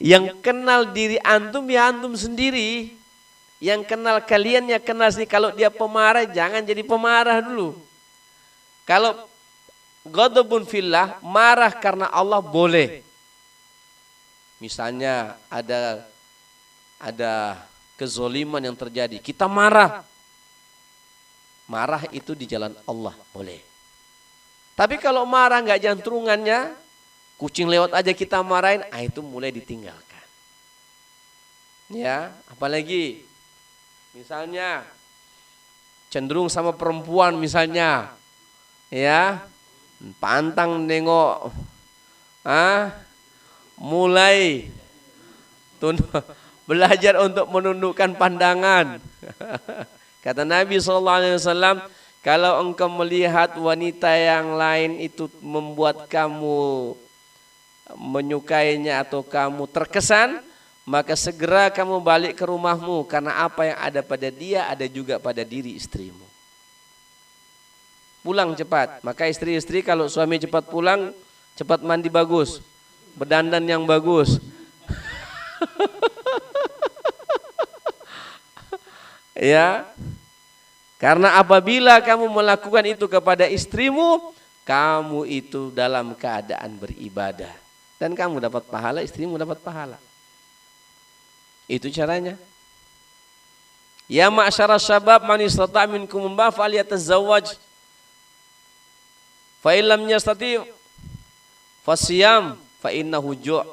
Yang kenal diri antum ya antum sendiri. Yang kenal kalian ya kenal sendiri. Kalau dia pemarah, jangan jadi pemarah dulu. Kalau ghadabun fillah, marah karena Allah boleh. Misalnya ada kezoliman yang terjadi, kita marah. Marah itu di jalan Allah boleh. Tapi kalau marah nggak jantrungannya, kucing lewat aja kita marahin, itu mulai ditinggalkan. Ya, apalagi misalnya cenderung sama perempuan misalnya, ya, pantang nengok, mulai belajar untuk menundukkan pandangan. Kata Nabi SAW, kalau engkau melihat wanita yang lain itu membuat kamu menyukainya atau kamu terkesan, maka segera kamu balik ke rumahmu, karena apa yang ada pada dia ada juga pada diri istrimu. Pulang cepat. Maka istri-istri kalau suami cepat pulang, cepat mandi bagus, berdandan yang bagus. Ya, karena apabila kamu melakukan itu kepada istrimu, kamu itu dalam keadaan beribadah dan kamu dapat pahala, istrimu dapat pahala. Itu caranya. Ya ma'syara syabab, man istata' minkum ba'ah falyatazawwaj. Fa illam yastati' fasiyam fa innahu ju'.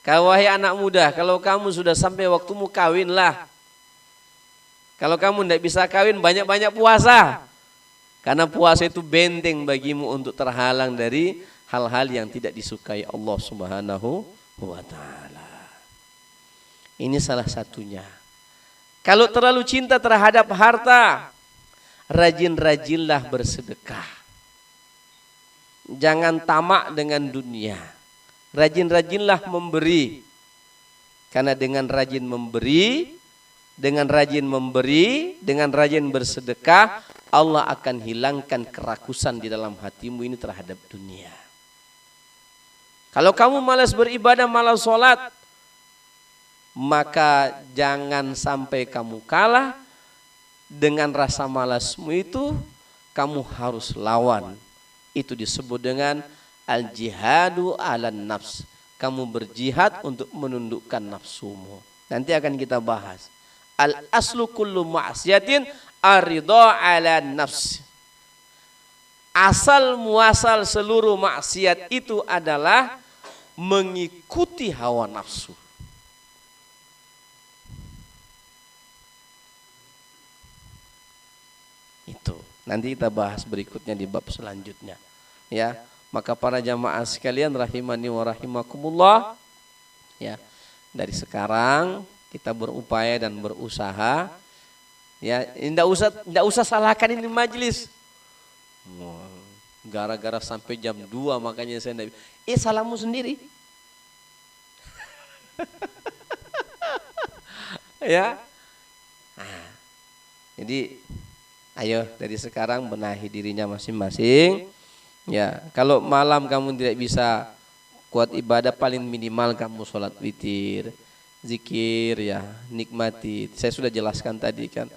Wahai anak muda, kalau kamu sudah sampai waktumu kawinlah. Kalau kamu tidak bisa kawin, banyak-banyak puasa. Karena puasa itu benteng bagimu untuk terhalang dari hal-hal yang tidak disukai Allah Subhanahu wa ta'ala. Ini salah satunya. Kalau terlalu cinta terhadap harta, rajin-rajinlah bersedekah. Jangan tamak dengan dunia. Rajin-rajinlah memberi. Karena dengan rajin memberi, dengan rajin bersedekah, Allah akan hilangkan kerakusan di dalam hatimu ini terhadap dunia. Kalau kamu malas beribadah, malas sholat, maka jangan sampai kamu kalah dengan rasa malasmu itu, kamu harus lawan. Itu disebut dengan al-jihadu 'alan nafs. Kamu berjihad untuk menundukkan nafsumu. Nanti akan kita bahas. Al-aslu kullu ma'siyatin ar-ridha 'alan nafs. Asal muasal seluruh maksiat itu adalah mengikuti hawa nafsu. Itu nanti kita bahas berikutnya di bab selanjutnya, ya. Maka para jamaah sekalian rahimani wa rahimakumullah, ya, dari sekarang kita berupaya dan berusaha, ya. Tidak usah salahkan ini majelis. Gara-gara sampai jam 2 makanya saya tidak. Salahmu sendiri. Ya. Nah, jadi ayo dari sekarang benahi dirinya masing-masing. Ya, kalau malam kamu tidak bisa kuat ibadah, paling minimal kamu sholat witir, zikir, ya, nikmati. Saya sudah jelaskan tadi kan.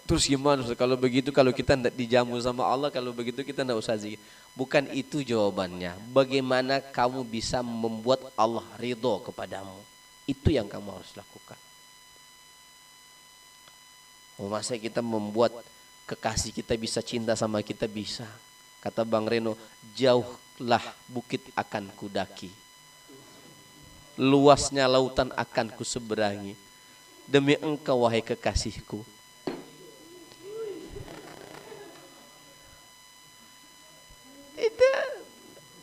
Terus gimana kalau begitu, kalau kita tidak dijamu sama Allah, kalau begitu kita tidak usah zikir. Bukan itu jawabannya. Bagaimana kamu bisa membuat Allah ridho kepadamu? Itu yang kamu harus lakukan. Masa kita membuat kekasih kita bisa cinta sama kita? Bisa. Kata Bang Reno, jauhlah bukit akan kudaki, luasnya lautan akan kuseberangi, demi engkau wahai kekasihku. Itu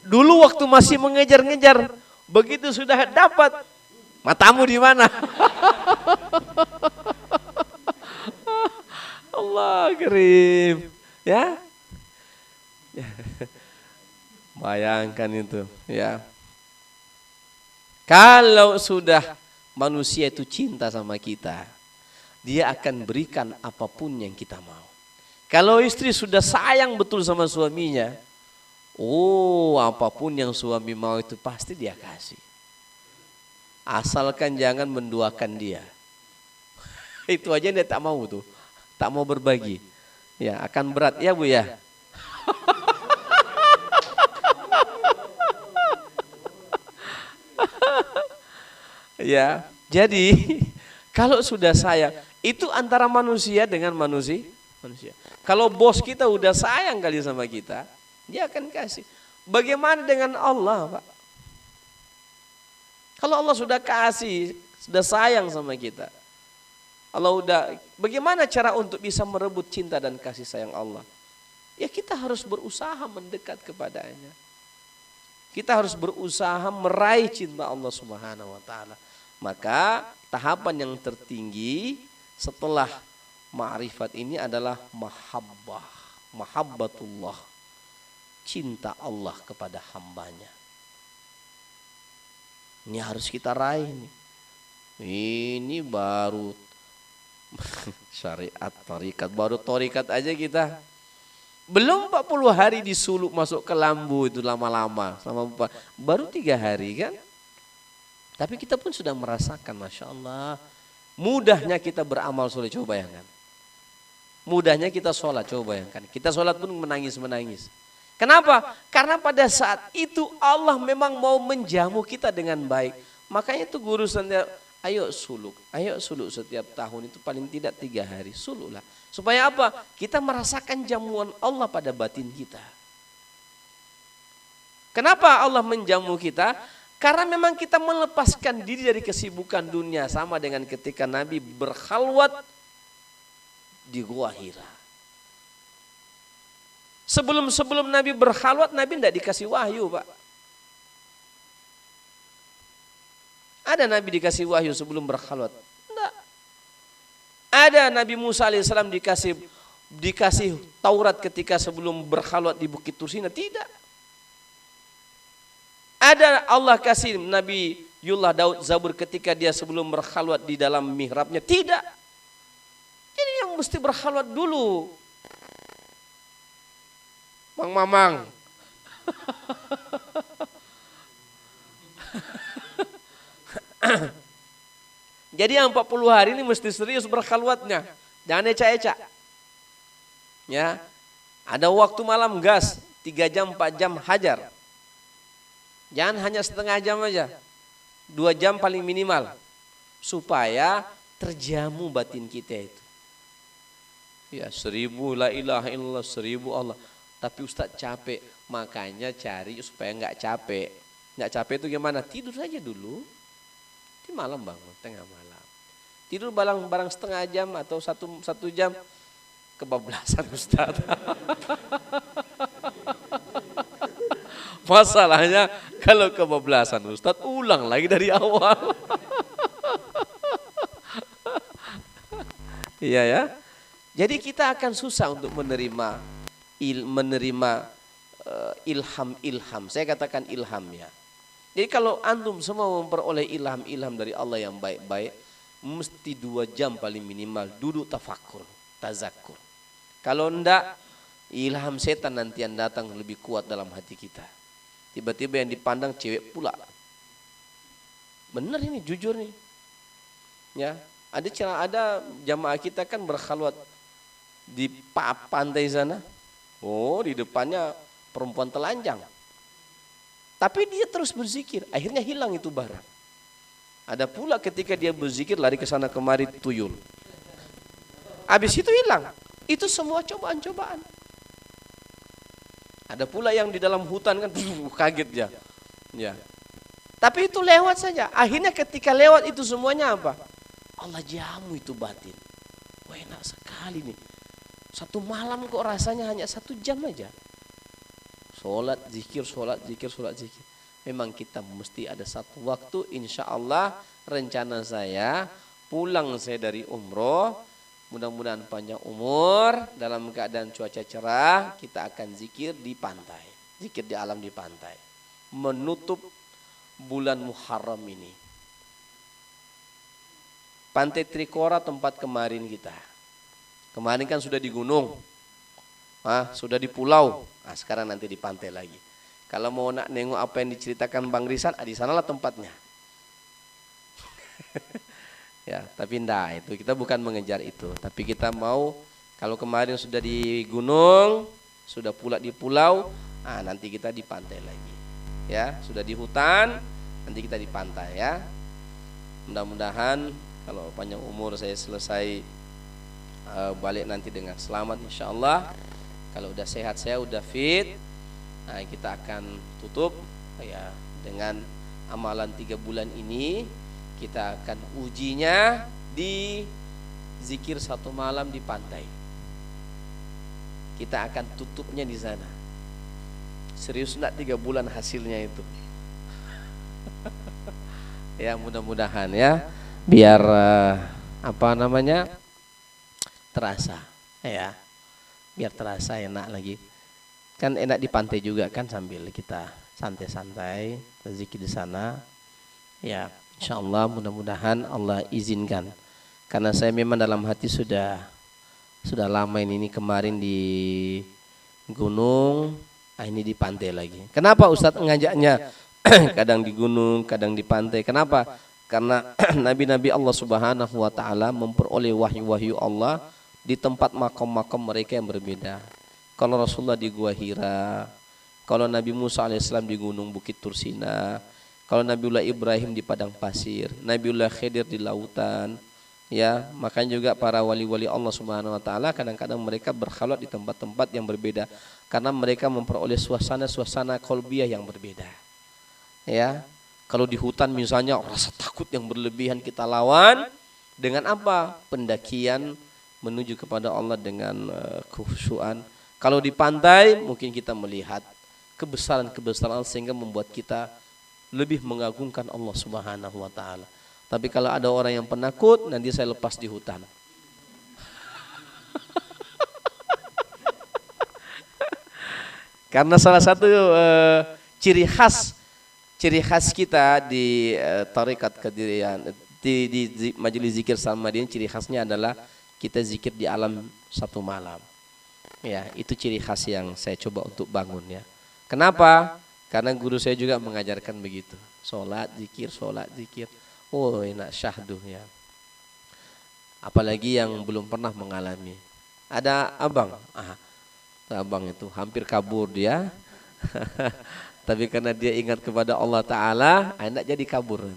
dulu waktu masih mengejar-ngejar, begitu sudah dapat, matamu di mana? Allah karim, ya. Bayangkan itu, ya. Kalau sudah manusia itu cinta sama kita, dia akan berikan apapun yang kita mau. Kalau istri sudah sayang betul sama suaminya, apapun yang suami mau itu pasti dia kasih. Asalkan jangan menduakan dia. Itu aja dia tak mau tuh, tak mau berbagi. Ya, akan berat ya Bu ya. Ya, jadi kalau sudah sayang itu antara manusia dengan manusia. Kalau bos kita udah sayang kali sama kita, dia akan kasih. Bagaimana dengan Allah, Pak? Kalau Allah sudah kasih, sudah sayang sama kita, Allah udah, bagaimana cara untuk bisa merebut cinta dan kasih sayang Allah? Ya kita harus berusaha mendekat kepadanya. Kita harus berusaha meraih cinta Allah Subhanahu wa taala. Maka tahapan yang tertinggi setelah ma'rifat ini adalah mahabbatullah, cinta Allah kepada hambanya. Ini harus kita raih nih. Ini baru syariat tarikat, baru tarikat aja kita. Belum 40 hari disuluk masuk ke lambu itu lama-lama, baru 3 hari kan. Tapi kita pun sudah merasakan, Masya Allah, mudahnya kita beramal soleh. Coba bayangkan, mudahnya kita sholat. Coba bayangkan, kita sholat pun menangis-menangis. Kenapa? Karena pada saat itu Allah memang mau menjamu kita dengan baik. Makanya itu guru sendiri, ayo suluk setiap tahun itu paling tidak 3 hari, suluklah. Supaya apa? Kita merasakan jamuan Allah pada batin kita. Kenapa Allah menjamu kita? Karena memang kita melepaskan diri dari kesibukan dunia, sama dengan ketika Nabi berkhalwat di Gua Hira. Sebelum Nabi berkhalwat, Nabi tidak dikasih wahyu, Pak. Ada Nabi dikasih wahyu sebelum berkhalwat? Tidak. Ada Nabi Musa alaihissalam dikasih Taurat ketika sebelum berkhalwat di Bukit Tursina? Tidak. Ada Allah kasih Nabi Yullah Daud Zabur ketika dia sebelum berkhalwat di dalam mihrabnya? Tidak. Jadi yang mesti berkhalwat dulu, Bang Mamang. Jadi yang 40 hari ini mesti serius berkhalwatnya. Jangan eca-eca. Ya. Ada waktu malam gas, 3 jam, 4 jam hajar. Jangan hanya setengah jam aja. 2 jam paling minimal. Supaya terjamu batin kita itu. Ya 1000 la ilaha illallah, 1000 Allah. Tapi Ustaz capek, makanya cari supaya nggak capek. Nggak capek itu gimana? Tidur saja dulu. Di malam bangun, tengah malam. Tidur barang setengah jam atau satu jam, kebablasan Ustaz. Masalahnya kalau kebablasan Ustaz, ulang lagi dari awal. Iya ya. Jadi kita akan susah untuk menerima ilham. Saya katakan ilham ya. Jadi kalau antum semua memperoleh ilham dari Allah yang baik-baik, mesti 2 jam paling minimal duduk tafakur, tazakkur. Kalau enggak, ilham setan nanti yang datang lebih kuat dalam hati kita. Tiba-tiba yang dipandang cewek pula. Benar ini, jujur nih. Ya, ada jamaah kita kan berkhalwat di pantai sana. Oh, di depannya perempuan telanjang. Tapi dia terus berzikir, akhirnya hilang itu barang. Ada pula ketika dia berzikir lari ke sana kemari tuyul. Habis itu hilang. Itu semua cobaan-cobaan. Ada pula yang di dalam hutan kan kaget dia. Ya. Tapi itu lewat saja. Akhirnya ketika lewat itu semuanya apa? Allah jamu itu batin. Wah, enak sekali nih. 1 malam kok rasanya hanya 1 jam aja. Sholat, zikir. Memang kita mesti ada satu waktu, insya Allah rencana saya pulang saya dari umroh. Mudah-mudahan panjang umur, dalam keadaan cuaca cerah, kita akan zikir di pantai. Zikir di alam di pantai. Menutup bulan Muharram ini. Pantai Trikora tempat kemarin kita. Kemarin kan sudah di gunung, sudah di pulau. Nah, sekarang nanti di pantai lagi. Kalau mau nak nengok apa yang diceritakan Bang Risan, di sanalah tempatnya. Ya, tapi enggak, itu kita bukan mengejar itu. Tapi kita mau, kalau kemarin sudah di gunung, sudah pula di pulau, nanti kita di pantai lagi. Ya, sudah di hutan, nanti kita di pantai ya. Mudah-mudahan kalau panjang umur saya selesai balik nanti dengan selamat insya Allah. Kalau udah sehat, saya udah fit, kita akan tutup ya dengan amalan 3 bulan ini. Kita akan ujinya di zikir 1 malam di pantai. Kita akan tutupnya di sana. Serius enggak 3 bulan hasilnya itu? Ya mudah-mudahan ya, biar terasa ya, biar terasa enak lagi. Kan enak di pantai juga kan, sambil kita santai-santai zikir di sana. Ya, insyaallah mudah-mudahan Allah izinkan. Karena saya memang dalam hati sudah lama ini kemarin di gunung, ini di pantai lagi. Kenapa Ustadz ngajaknya kadang di gunung, kadang di pantai? Kenapa? Karena nabi-nabi Allah Subhanahu wa taala memperoleh wahyu-wahyu Allah di tempat makam-makam mereka yang berbeda. Kalau Rasulullah di Gua Hira, kalau Nabi Musa alaihissalam di Gunung Bukit Tursina, kalau Nabiullah Ibrahim di padang pasir, Nabiullah Khidir di lautan. Ya, makanya juga para wali-wali Allah Subhanahu wa taala kadang-kadang mereka berkhalwat di tempat-tempat yang berbeda karena mereka memperoleh suasana-suasana qalbiyah yang berbeda. Ya. Kalau di hutan misalnya rasa takut yang berlebihan kita lawan dengan apa? Pendakian menuju kepada Allah dengan kekhusyuan. Kalau di pantai mungkin kita melihat kebesaran-kebesaran sehingga membuat kita lebih mengagungkan Allah Subhanahu wa taala. Tapi kalau ada orang yang penakut, nanti saya lepas di hutan. Karena salah satu ciri khas kita di tarekat Qadiriyah, di majelis zikir Salmadin, ciri khasnya adalah kita zikir di alam 1 malam. Ya, itu ciri khas yang saya coba untuk bangun ya. Kenapa? Karena guru saya juga mengajarkan begitu. Sholat, zikir. Oh, enak syahdu ya. apalagi yang belum pernah mengalami. Ada abang, abang itu hampir kabur dia, tapi karena dia ingat kepada Allah Ta'ala, tidak jadi kabur.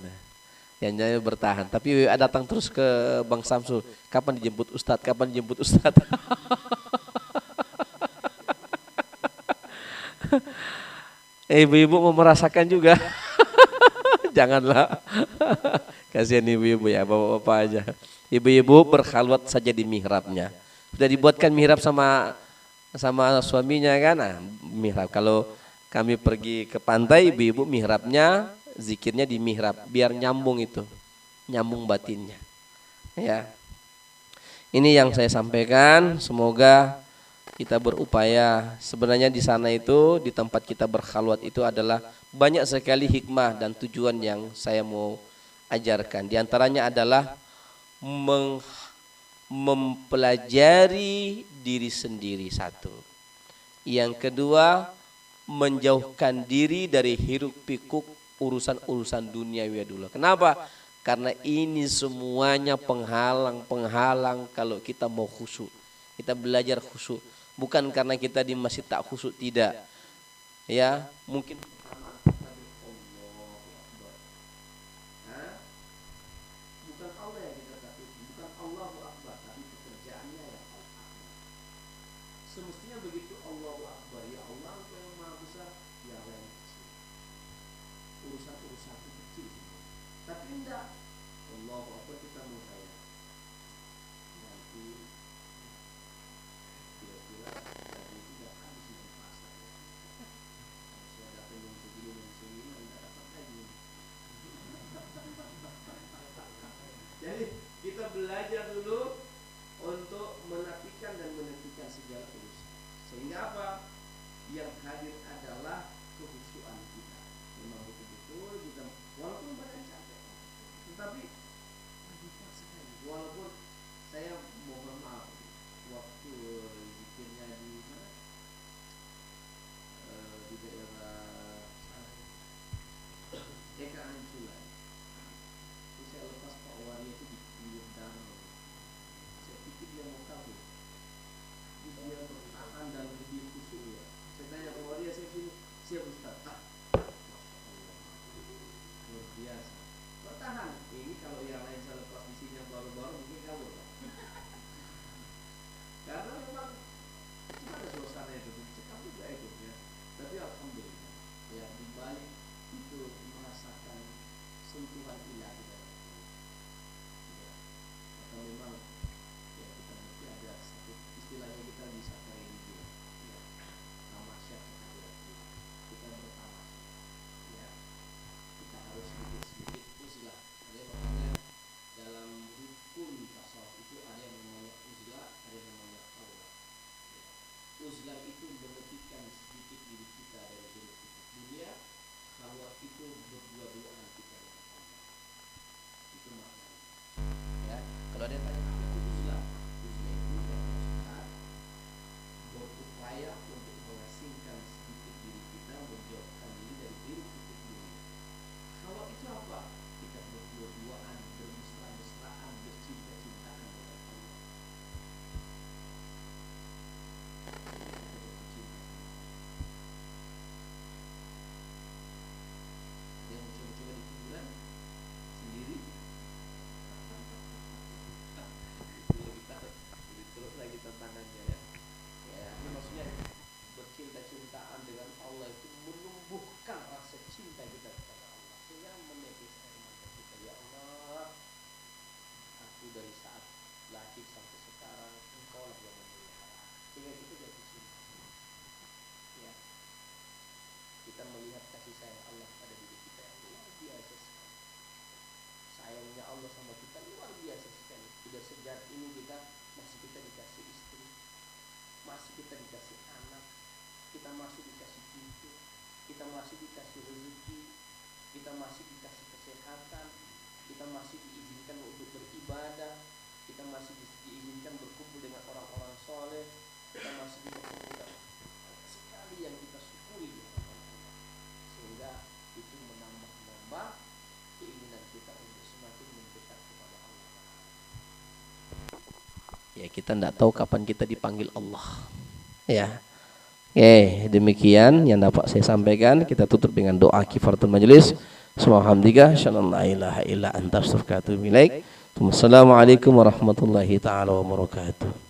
Yang jadi bertahan. Tapi datang terus ke Bang Samsul, kapan dijemput Ustadz, kapan dijemput Ustadz. Ibu-ibu mau merasakan juga. Janganlah. Kasihan ibu-ibu ya, bapak-bapak aja. Ibu-ibu berkhalwat saja di mihrabnya. Sudah dibuatkan mihrab sama suaminya kan. Nah, mihrab. Kalau kami pergi ke pantai, ibu-ibu mihrabnya, zikirnya di mihrab. Biar nyambung itu. Nyambung batinnya. Ya. Ini yang saya sampaikan. Semoga kita berupaya. Sebenarnya di sana itu, di tempat kita berkhalwat itu adalah banyak sekali hikmah dan tujuan yang saya mau ajarkan. Di antaranya adalah mempelajari diri sendiri satu. Yang kedua, menjauhkan diri dari hiruk pikuk urusan-urusan duniawi dulu. Kenapa? Karena ini semuanya penghalang kalau kita mau khusyuk. Kita belajar khusyuk. Bukan karena kita di masjid tak khusyuk, tidak. Ya, mungkin bukan Allah yang kita takut, bukan Allahu Akbar, tapi pekerjaannya yang Allah. Semestinya begitu, Allahu Akbar, ya Allah Engkau yang Maha Besar, ya Allah yang kecil. Urusan-urusan itu kecil. Tapi enggak. Allahu Akbar kita mau saya. Nanti kira-kira dari 3 kali sudah pasang. Saya ada pengen segini enggak dapat lagi. Jadi kita belajar dulu untuk menafikan dan menentikan segala urusan. Sehingga apa? Yang hadir adalah kehusuan kita. Memang betul-betul kita walaupun badan capek, tetapi walaupun saya mohon maaf waktu zikirnya di mana, di daerah Eka Anculan, saya lepas Pak Wali itu di pinggir danau. Saya pikir dia mau kabur, dia bertahan dan lebih khusyuk ya. Saya tanya Pak Wali, saya sini siap Ustaz. Luar biasa. Bertahan. Ini kalau yang lain saya lepas di sini yang baru-baru mungkin kabur Pak. Karena memang gimana suasana itu, cekam juga itu ya. Tapi alhamdulillah ya, di balik itu merasakan sentuhan ilahi dalam hidup. Ya. Maka memang ya kita mesti ada satu istilahnya, kita bisa kayak gitu ya. Tamasya kehadiran Allah. Kita bertamasya. Ya. Kita harus sedikit-sedikit uzlah. Ada makanya dalam hukum tasawuf itu ada yang namanya uzlah, ada yang namanya khawlah. Ya. Uzlah itu menghentikan sedikit diri kita dari hidup dunia. Khawlah itu berdua-duaan kita dengan Allah. Itu maknanya. Ya. Kalau ada yang tanya apa itu uzlah? Uzlah itu bermaksud berupaya untuk mengasingkan sedikit diri kita, menjauhkan diri dari hidup dunia. Kalau itu apa? Kita berdua-duaan, bermesra-mesraan, bercinta-cintaan dengan Allah. Jadi kita bercinta sama Allah. Dia mau coba-coba di kuburan sendiri. Lebih terus lagi tantangannya ya. Ya, ini maksudnya bercinta-cintaan dengan Allah itu menumbuhkan rasa cinta kita kepada Allah. Sehingga menetes air mata kita, ya Allah, aku dari saat lahir sampai sekarang Engkau lah yang memelihara. Sehingga kita jatuh cinta. Ya. Kita melihat kasih sayang Allah pada diri kita yang luar biasa sekali. Sayangnya Allah sama kita luar biasa sekali. Sudah sejak ini masih kita dikasih istri, masih kita dikasih anak, kita masih dikasih cucu, kita masih dikasih rezeki, kita masih dikasih kesehatan, kita masih diizinkan untuk beribadah, kita masih diizinkan berkumpul dengan orang-orang soleh, kita masih dipertemukan sekali yang kita syukuri di hadapan Allah. Sehingga itu menambah keinginan kita untuk semakin mendekat kepada Allah Ta'ala. Ya, kita tidak tahu kapan kita dipanggil Allah. Ya. Oke, demikian yang dapat saya sampaikan. Kita tutup dengan doa kifaratul majelis. Subhanallah, syallallahu la ilaha illa anta astaghfiruka wa atubu ilaik. Wassalamualaikum warahmatullahi taala wabarakatuh.